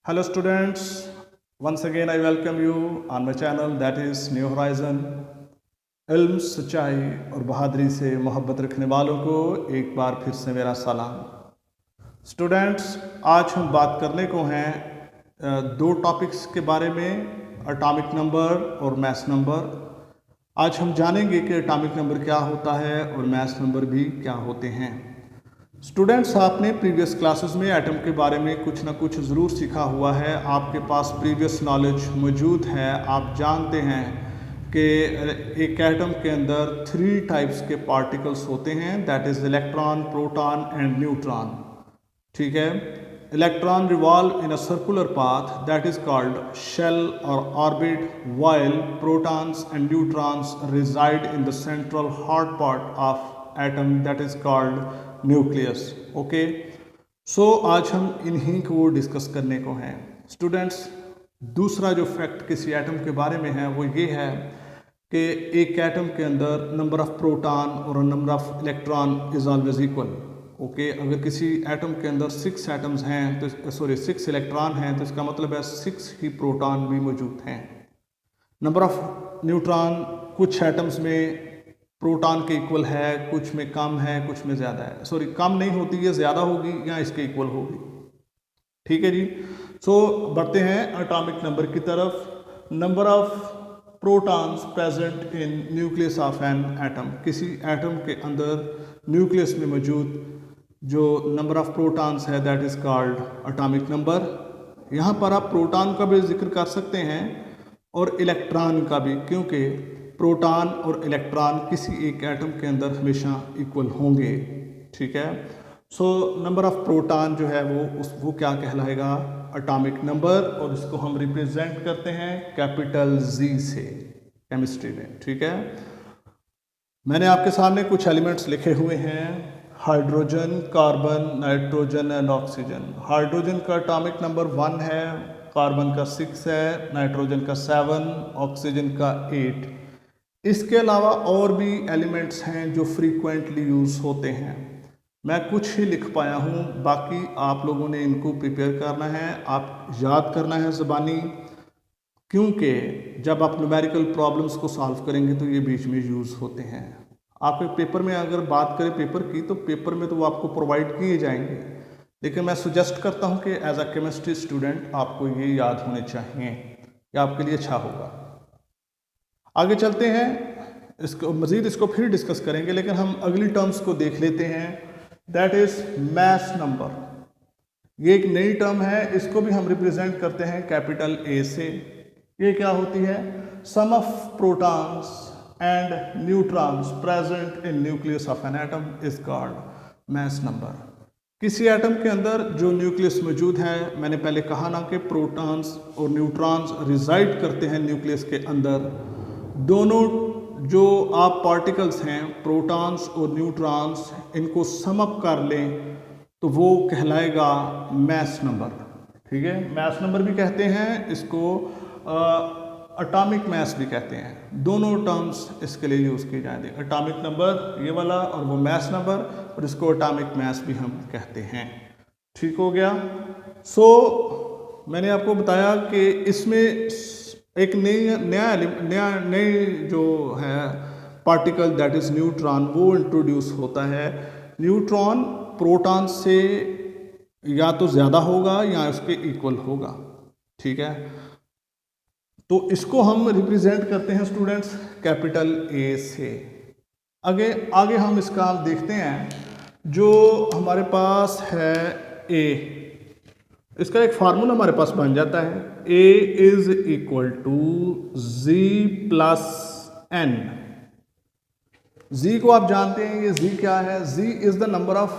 Hello students, once again I welcome you on my channel that is New Horizon। इल्म, सच्चाई और बहादुरी से मोहब्बत रखने वालों को एक बार फिर से मेरा सलाम। स्टूडेंट्स, आज हम बात करने को हैं दो टॉपिक्स के बारे में, एटॉमिक नंबर और मैथ नंबर। आज हम जानेंगे कि एटॉमिक नंबर क्या होता है और मैथ नंबर भी क्या होते हैं। स्टूडेंट्स, आपने प्रीवियस क्लासेस में एटम के बारे में कुछ ना कुछ ज़रूर सीखा हुआ है, आपके पास प्रीवियस नॉलेज मौजूद है। आप जानते हैं कि एक एटम के अंदर 3 टाइप्स के पार्टिकल्स होते हैं, that is electron, proton and neutron. ठीक है, electron revolve in a circular path that is called shell और orbit, while protons and neutrons reside in the central hard part of atom that is called nucleus। Okay, so आज हम इन्हीं को discuss करने को हैं। स्टूडेंट्स, दूसरा जो फैक्ट किसी एटम के बारे में है वो ये है कि एक एटम के अंदर नंबर ऑफ प्रोटॉन और number of electron is always equal. Okay, अगर किसी एटम के अंदर 6 एटम्स हैं तो 6 इलेक्ट्रॉन हैं, तो इसका मतलब है 6 ही प्रोटॉन भी मौजूद हैं। नंबर ऑफ न्यूट्रॉन कुछ एटम्स में प्रोटॉन के इक्वल है, कुछ में कम है, कुछ में ज़्यादा है। कम नहीं होती, ये ज़्यादा होगी या इसके इक्वल होगी। ठीक है जी। सो बढ़ते हैं एटॉमिक नंबर की तरफ। Number of protons present in nucleus of an atom, किसी एटम के अंदर न्यूक्लियस में मौजूद जो नंबर ऑफ प्रोटॉन्स है that is called atomic number. यहाँ पर आप प्रोटॉन का भी जिक्र कर सकते हैं और इलेक्ट्रॉन का भी, क्योंकि प्रोटॉन और इलेक्ट्रॉन किसी एक एटम के अंदर हमेशा इक्वल होंगे। ठीक है, सो नंबर ऑफ प्रोटॉन जो है वो क्या कहलाएगा, एटॉमिक नंबर, और इसको हम रिप्रेजेंट करते हैं कैपिटल जी से केमिस्ट्री में। ठीक है, मैंने आपके सामने कुछ एलिमेंट्स लिखे हुए हैं, hydrogen, carbon, nitrogen and oxygen. Hydrogen का एटॉमिक नंबर 1 है, कार्बन का 6 है, नाइट्रोजन का 7, ऑक्सीजन का 8। इसके अलावा और भी एलिमेंट्स हैं जो फ्रीक्वेंटली यूज़ होते हैं। मैं कुछ ही लिख पाया हूँ, बाकी आप लोगों ने इनको प्रिपेयर करना है, आप याद करना है ज़बानी, क्योंकि जब आप न्यूमेरिकल प्रॉब्लम्स को सॉल्व करेंगे तो ये बीच में यूज़ होते हैं। आपके पेपर में अगर बात करें पेपर की, तो पेपर में तो वो आपको प्रोवाइड किए जाएंगे, लेकिन मैं सजेस्ट करता हूँ कि एज अ केमिस्ट्री स्टूडेंट आपको ये याद होने चाहिए, कि आपके लिए अच्छा होगा। आगे चलते हैं, इसको फिर डिस्कस करेंगे, लेकिन हम अगली टर्म्स को देख लेते हैं, दैट इज मैस नंबर। ये एक नई टर्म है, इसको भी हम रिप्रेजेंट करते हैं कैपिटल ए से। ये क्या होती है, sum of protons and neutrons present in nucleus of an atom is called mass number. किसी एटम के अंदर जो न्यूक्लियस मौजूद है, मैंने पहले कहा ना कि प्रोटॉन्स और न्यूट्रॉन्स रिजाइड करते हैं न्यूक्लियस के अंदर। दोनों जो आप पार्टिकल्स हैं, प्रोटॉन्स और न्यूट्रॉन्स, इनको सम अप कर लें तो वो कहलाएगा मैस नंबर। ठीक है, मैस नंबर भी कहते हैं इसको, एटॉमिक मैस भी कहते हैं। दोनों टर्म्स इसके लिए यूज़ किए जाएंगे, एटॉमिक नंबर ये वाला और वो मैस नंबर, और इसको एटॉमिक मैस भी हम कहते हैं। ठीक हो गया। सो मैंने आपको बताया कि इसमें एक नई जो है पार्टिकल दैट इज़ न्यूट्रॉन, वो इंट्रोड्यूस होता है। न्यूट्रॉन प्रोटॉन से या तो ज़्यादा होगा या उसके इक्वल होगा। ठीक है, तो इसको हम रिप्रेजेंट करते हैं स्टूडेंट्स कैपिटल ए से। आगे आगे हम इसका देखते हैं, जो हमारे पास है ए, इसका एक फार्मूला हमारे पास बन जाता है, A is equal to Z plus N. Z को आप जानते हैं, ये जी क्या है, Z is the number of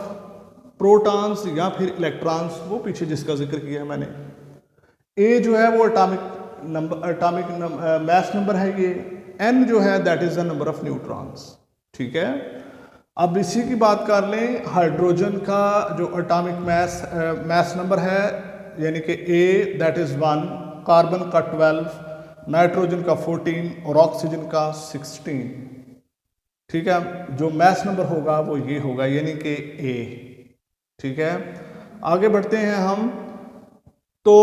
protons या फिर इलेक्ट्रॉन्स, वो पीछे जिसका जिक्र किया है मैंने। ए जो है वो एटॉमिक मैस नंबर है ये। एन जो है that is the number of neutrons. ठीक है, अब इसी की बात कर लें, हाइड्रोजन का जो एटॉमिक मैस नंबर है, यानी कि ए दैट इज 1, कार्बन का 12, नाइट्रोजन का 14 और ऑक्सीजन का 16। ठीक है, जो मैस नंबर होगा वो ये होगा, यानी कि ए। ठीक है, आगे बढ़ते हैं हम। तो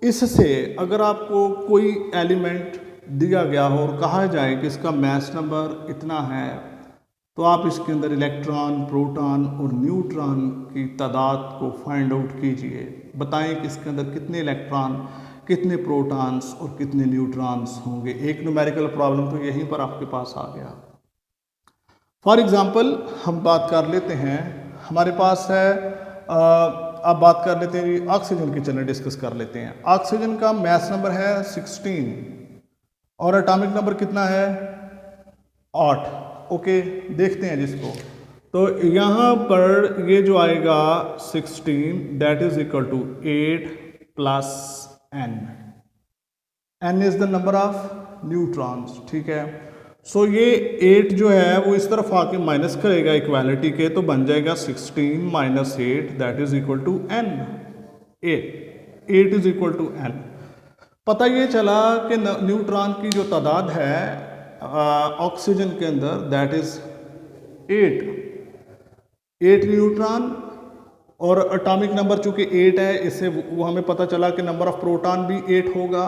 इससे अगर आपको कोई एलिमेंट दिया गया हो और कहा जाए कि इसका मास नंबर इतना है, तो आप इसके अंदर इलेक्ट्रॉन, प्रोटॉन और न्यूट्रॉन की तादाद को फाइंड आउट कीजिए। बताएं कि इसके अंदर कितने इलेक्ट्रॉन, कितने प्रोटॉन्स और कितने न्यूट्रॉन्स होंगे। एक न्यूमेरिकल प्रॉब्लम तो यहीं पर आपके पास आ गया। फॉर एग्जांपल हम बात कर लेते हैं, हमारे पास है अब बात कर लेते हैं ऑक्सीजन की, चलें डिस्कस कर लेते हैं। ऑक्सीजन का मास नंबर है 16 और एटॉमिक नंबर कितना है 8। ओके, देखते हैं जिसको। तो यहाँ पर ये जो आएगा 16 that is equal to 8 plus n। n is the number of neutrons, ठीक है। सो ये 8 जो है वो इस तरफ आके माइनस करेगा इक्वालिटी के, तो बन जाएगा 16 minus 8 that is equal to n। 8 is equal to n। पता ये चला कि न्यूट्रॉन की जो तादाद है ऑक्सीजन के अंदर दैट इज 8 न्यूट्रॉन, और एटॉमिक नंबर चूंकि 8 है, इससे वो हमें पता चला कि नंबर ऑफ प्रोटॉन भी 8 होगा।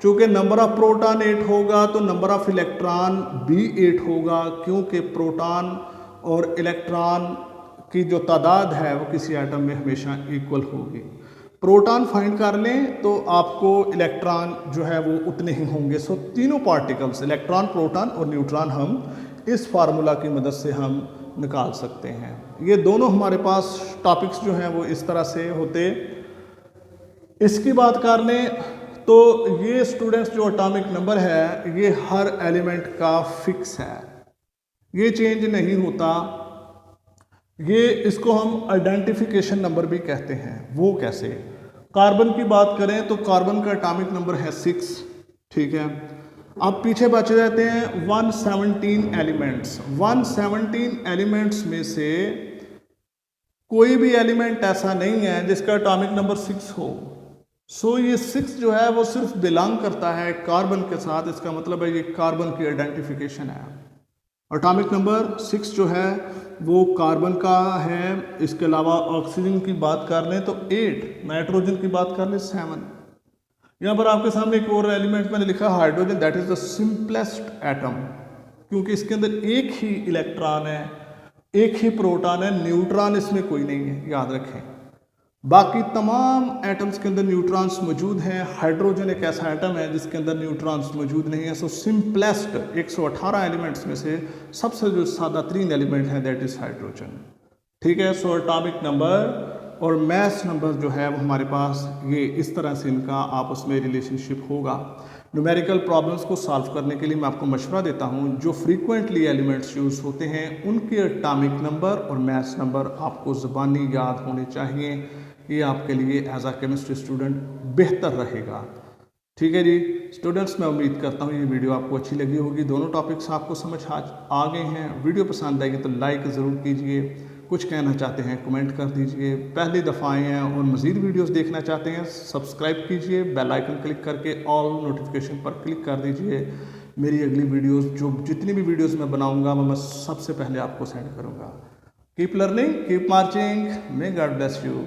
चूंकि नंबर ऑफ प्रोटॉन 8 होगा तो नंबर ऑफ इलेक्ट्रॉन भी 8 होगा, क्योंकि प्रोटॉन और इलेक्ट्रॉन की जो तादाद है वो किसी एटम में हमेशा इक्वल होगी। प्रोटॉन फाइंड कर लें तो आपको इलेक्ट्रॉन जो है वो उतने ही होंगे। सो तीनों पार्टिकल्स इलेक्ट्रॉन, प्रोटॉन और न्यूट्रॉन हम इस फार्मूला की मदद से हम निकाल सकते हैं। ये दोनों हमारे पास टॉपिक्स जो हैं वो इस तरह से होते। इसकी बात कर लें तो ये स्टूडेंट्स जो एटॉमिक नंबर है ये हर एलिमेंट का फिक्स है, ये चेंज नहीं होता। ये इसको हम आइडेंटिफिकेशन नंबर भी कहते हैं। वो कैसे? कार्बन की बात करें तो कार्बन का एटॉमिक नंबर है 6, ठीक है। अब पीछे बचे रहते हैं 117 एलिमेंट्स। 117 एलिमेंट्स में से कोई भी एलिमेंट ऐसा नहीं है जिसका एटॉमिक नंबर 6 हो। सो ये 6 जो है वो सिर्फ बिलोंग करता है कार्बन के साथ। इसका मतलब है ये कार्बन की आइडेंटिफिकेशन है। एटॉमिक नंबर 6 जो है वो कार्बन का है। इसके अलावा ऑक्सीजन की बात कर लें तो 8, नाइट्रोजन की बात कर लें 7। यहाँ पर आपके सामने एक और एलिमेंट मैंने लिखा hydrogen, that is the simplest atom, क्योंकि इसके अंदर एक ही इलेक्ट्रॉन है, एक ही प्रोटॉन है, न्यूट्रॉन इसमें कोई नहीं है, याद रखें। बाकी तमाम एटम्स के अंदर न्यूट्रॉन्स मौजूद हैं। हाइड्रोजन एक ऐसा एटम है जिसके अंदर न्यूट्रॉन्स मौजूद नहीं है। सो सिंपलेस्ट 118 एलिमेंट्स में से सबसे जो सादा तरीन एलिमेंट है दैट इज हाइड्रोजन, ठीक है। सो एटॉमिक नंबर और मास नंबर जो है वो हमारे पास ये इस तरह से इनका आपस में रिलेशनशिप होगा। न्यूमेरिकल प्रॉब्लम्स को सॉल्व करने के लिए मैं आपको मशवरा देता हूँ, जो फ्रीक्वेंटली एलिमेंट्स यूज़ होते हैं उनके एटॉमिक नंबर और मास नंबर आपको ज़बानी याद होने चाहिए। ये आपके लिए एज आ केमिस्ट्री स्टूडेंट बेहतर रहेगा, ठीक है जी। स्टूडेंट्स, मैं उम्मीद करता हूँ ये वीडियो आपको अच्छी लगी होगी। दोनों टॉपिक्स आपको समझ आ गए हैं। वीडियो पसंद आएगी तो लाइक ज़रूर कीजिए। कुछ कहना चाहते हैं कमेंट कर दीजिए। पहली दफ़ा आए हैं और मज़ीद वीडियोस देखना चाहते हैं सब्सक्राइब कीजिए, बेल आइकन क्लिक करके ऑल नोटिफिकेशन पर क्लिक कर दीजिए। मेरी अगली वीडियोस जितनी भी वीडियोस मैं बनाऊंगा मैं सबसे पहले आपको सेंड करूंगा। Keep learning, keep marching, may God bless you.